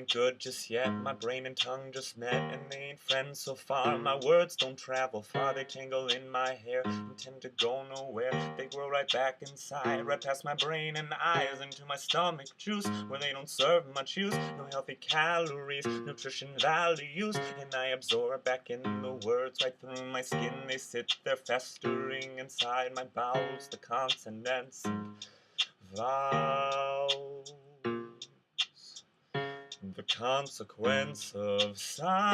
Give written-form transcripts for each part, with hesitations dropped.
ain't good just yet. My brain and tongue just met, and they ain't friends so far. My words don't travel far, they tangle in my hair and tend to go nowhere. They grow right back inside, right past my brain and eyes, into my stomach juice, where they don't serve much use. No healthy calories, nutrition values, and I absorb back in the words right through my skin. They sit there festering inside my bowels, the consonants and vowels. The consequence of sounds,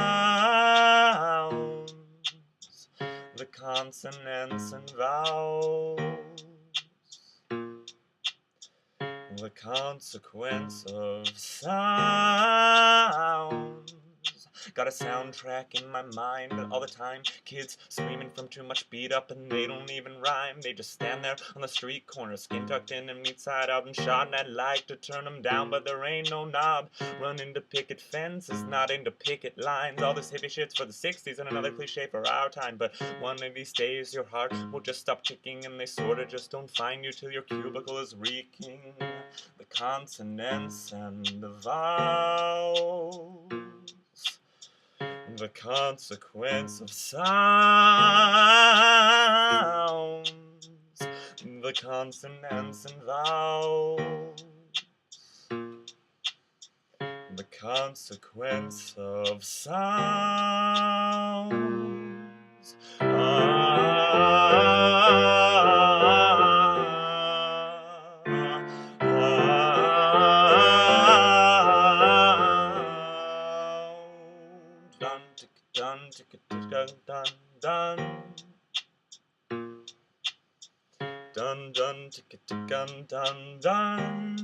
the consonants and vowels, the consequence of sounds. Got a soundtrack in my mind all the time. Kids screaming from too much beat up and they don't even rhyme. They just stand there on the street corner, skin tucked in and meat side out and shot. And I'd like to turn them down, but there ain't no knob. Run into picket fences, not into picket lines. All this hippie shit's for the 60s and another cliche for our time. But one of these days your heart will just stop ticking, and they sorta just don't find you till your cubicle is reeking. The consonants and the vowels, the consequence of sounds, the consonants and vowels, the consequence of sounds. Dun, ticka, ticka, dun, dun. Dun, dun, ticka, ticka, dun, dun.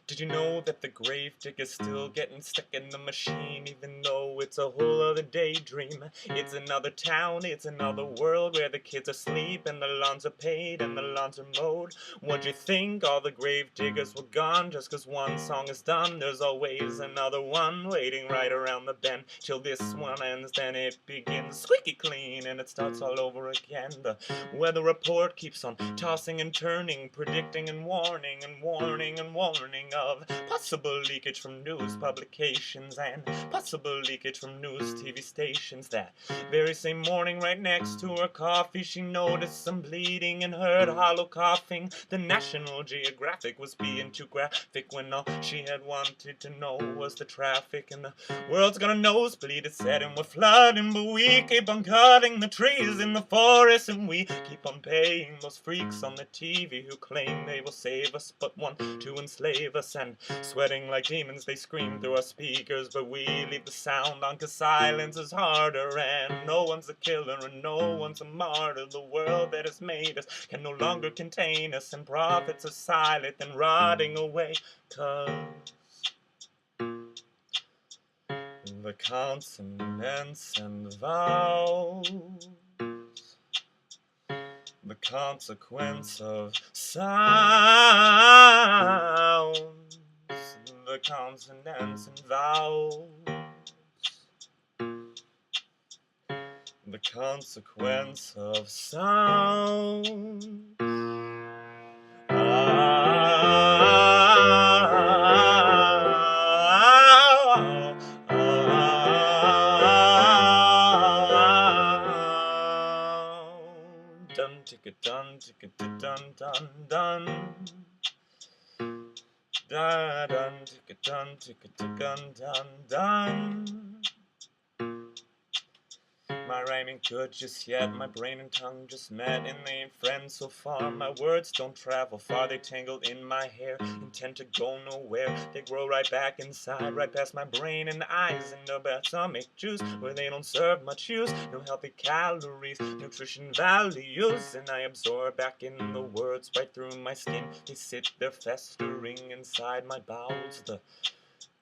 Did you know that the grave digger's still getting stuck in the machine, even though it's a whole other daydream? It's another town, it's another world where the kids are asleep and the lawns are paid and the lawns are mowed. What'd you think? All the grave diggers were gone just 'cause one song is done. There's always another one waiting right around the bend. Till this one ends, then it begins squeaky clean and it starts all over again. The weather report keeps on tossing and turning, predicting and warning and warning and warning of possible leakage from news publications and possible leakage from news TV stations. That very same morning, right next to her coffee, she noticed some bleeding and heard hollow coughing. The National Geographic was being too graphic when all she had wanted to know was the traffic. And the world's gonna nosebleed, it said, and we're flooding, but we keep on cutting the trees in the forest, and we keep on paying those freaks on the TV who claim they will save us but want to enslave us. And sweating like demons they scream through our speakers, but we leave the sound on 'cause silence is harder. And no one's a killer and no one's a martyr. The world that has made us can no longer contain us, and prophets are silent and rotting away 'cause the consonants and vowels, the consequence of sounds, the consonants and vowels, the consequence of sounds. Dun ticka dun ticka dun dun dun. Dun ticka dun ticka dun dun dun. My rhyme ain't good just yet, my brain and tongue just met, and they ain't friends so far. My words don't travel far, they tangle in my hair and tend to go nowhere. They grow right back inside, right past my brain and eyes, into my stomach juice, where they don't serve much use. No healthy calories, nutrition values, and I absorb back in the words right through my skin. They sit there festering inside my bowels, the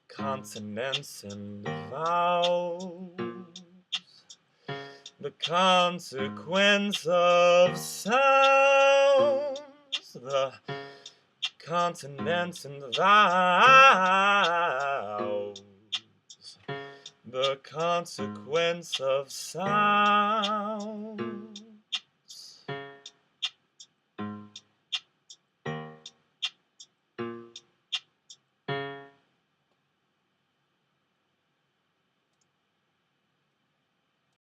consonants and the vowels, the consequence of sounds, the consonants and the vowels, the consequence of sounds.